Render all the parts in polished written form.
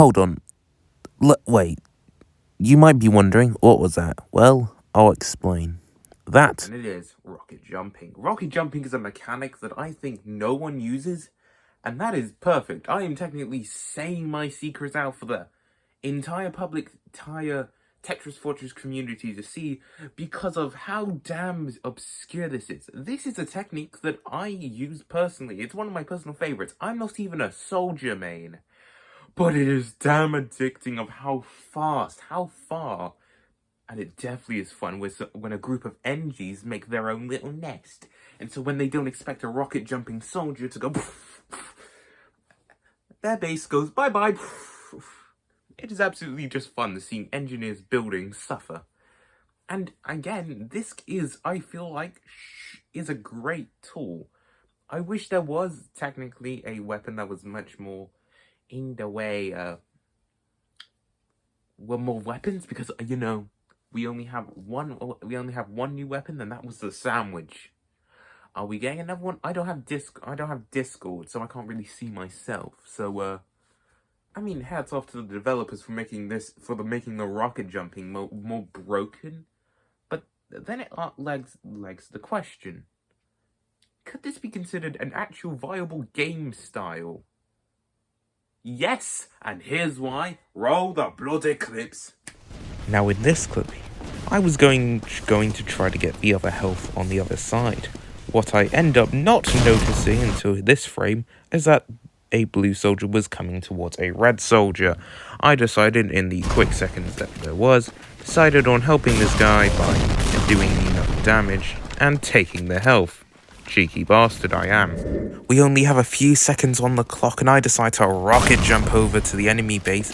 Hold on. Wait. You might be wondering, what was that? Well, I'll explain. And it is rocket jumping. Rocket jumping is a mechanic that I think no one uses, and that is perfect. I am technically saying my secrets out for the entire Tetris Fortress community to see because of how damn obscure this is. This is a technique that I use personally. It's one of my personal favorites. I'm not even a soldier main, but it is damn addicting of how far. And it definitely is fun when a group of NGs make their own little nest. And so when they don't expect a rocket jumping soldier to go, their base goes bye-bye. It is absolutely just fun to see engineers building suffer. And again, this is, I feel like, is a great tool. I wish there was technically a weapon that was much more in the way, more weapons, because, we only have one new weapon, and that was the sandwich. Are we getting another one? I don't have Discord, so I can't really see myself. So, hats off to the developers for making the rocket jumping more broken. But then it legs the question: could this be considered an actual viable game style? Yes, and here's why. Roll the bloody clips. Now in this clip, I was going to try to get the other health on the other side. What I end up not noticing until this frame is that a blue soldier was coming towards a red soldier. I decided in the quick seconds that decided on helping this guy by doing enough damage and taking the health. Cheeky bastard I am. We only have a few seconds on the clock and I decide to rocket jump over to the enemy base,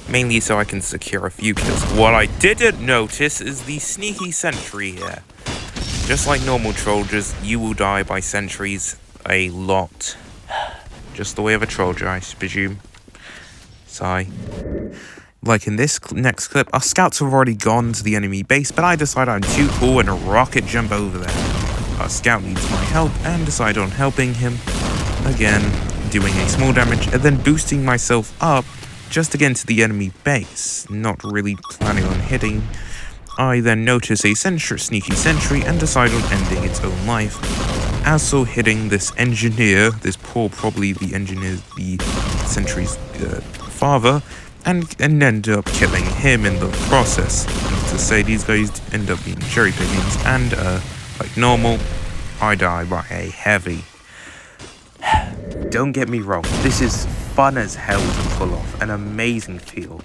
mainly so I can secure a few kills. What I didn't notice is the sneaky sentry here. Just like normal soldiers, you will die by sentries a lot. Just the way of a soldier, I presume. Sigh. Like in this next clip, our scouts have already gone to the enemy base, but I decide I'm too cool and rocket jump over there. Our scout needs my help and decide on helping him. Again, doing a small damage and then boosting myself up just to get into the enemy base. Not really planning on hitting. I then notice a sneaky sentry and decide on ending its own life. Also hitting this engineer, probably the sentry's father, and end up killing him in the process. And to say these guys end up being cherry pickings, and like normal, I die by a heavy. Don't get me wrong, this is fun as hell to pull off, an amazing feel.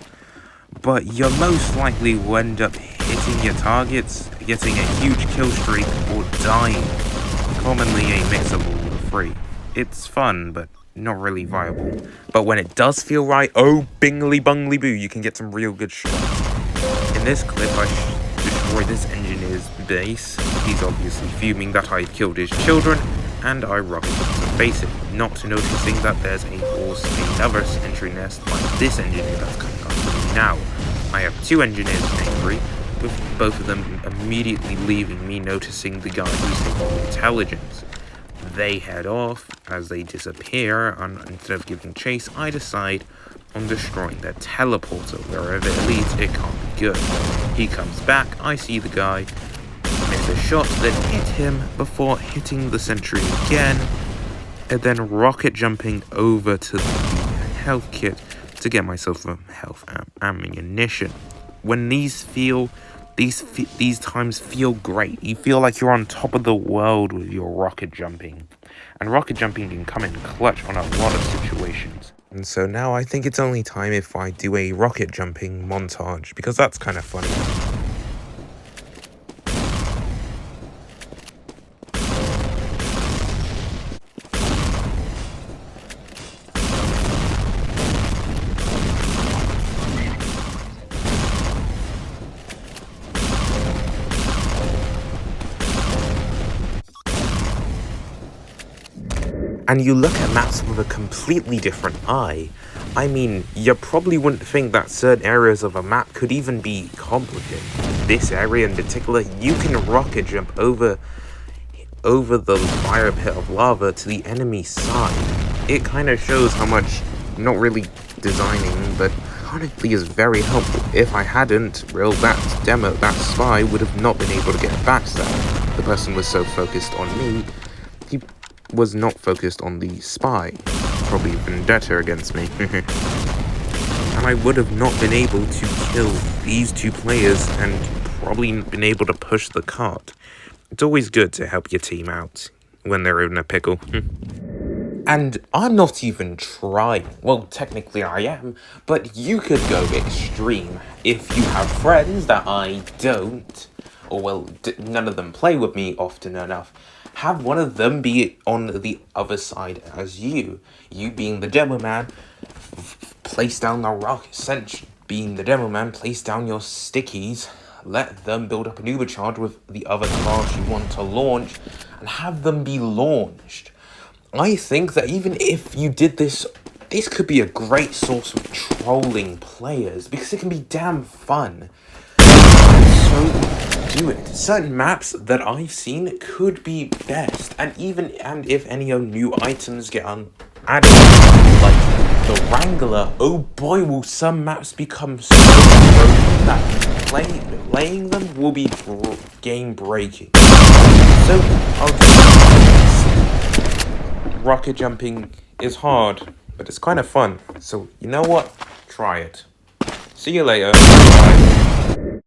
But you most likely will end up hitting your targets, getting a huge kill streak, or dying. Commonly a mix of all the three. It's fun, but not really viable. But when it does feel right, oh bingly bungly boo, you can get some real good shots. In this clip, I destroy this engineer's base. He's obviously fuming that I killed his children, and I rocket to face it, not noticing that there's another sentry nest by this engineer that's coming up to me now. I have two engineers angry, with both of them immediately leaving me, noticing the guy who's taking intelligence. They head off. As they disappear, and instead of giving chase, I decide on destroying their teleporter. Wherever it leads, it can't be good. He comes back, I see the guy, miss a shot, then hit him before hitting the sentry again, and then rocket jumping over to the health kit to get myself some health ammunition. When these times feel great. You feel like you're on top of the world with your rocket jumping. And rocket jumping can come in clutch on a lot of situations. And so now I think it's only time if I do a rocket jumping montage, because that's kind of funny. And you look at maps with a completely different eye. I mean, you probably wouldn't think that certain areas of a map could even be complicated. This area in particular, you can rocket jump over the fire pit of lava to the enemy side. It kind of shows how much, not really designing, but ironically is very helpful. If I hadn't, that spy would have not been able to get backstab. The person was so focused on me, he was not focused on the spy. Probably vendetta against me. And I would have not been able to kill these two players and probably been able to push the cart. It's always good to help your team out when they're in a pickle. And I'm not even trying. Well, technically I am, but you could go extreme. If you have friends that I don't, or well, none of them play with me often enough, have one of them be on the other side as you. You being the demo man, place down the rocket essentially. Being the demo man, place down your stickies, let them build up an Ubercharge with the other cars you want to launch, and have them be launched. I think that even if you did this, this could be a great source of trolling players, because it can be damn fun. So do it. Certain maps that I've seen could be best, and if any new items get added, like the Wrangler, oh boy, will some maps become so broken that playing them will be game breaking. So rocket jumping is hard, but it's kind of fun. So you know what? Try it. See you later. Bye.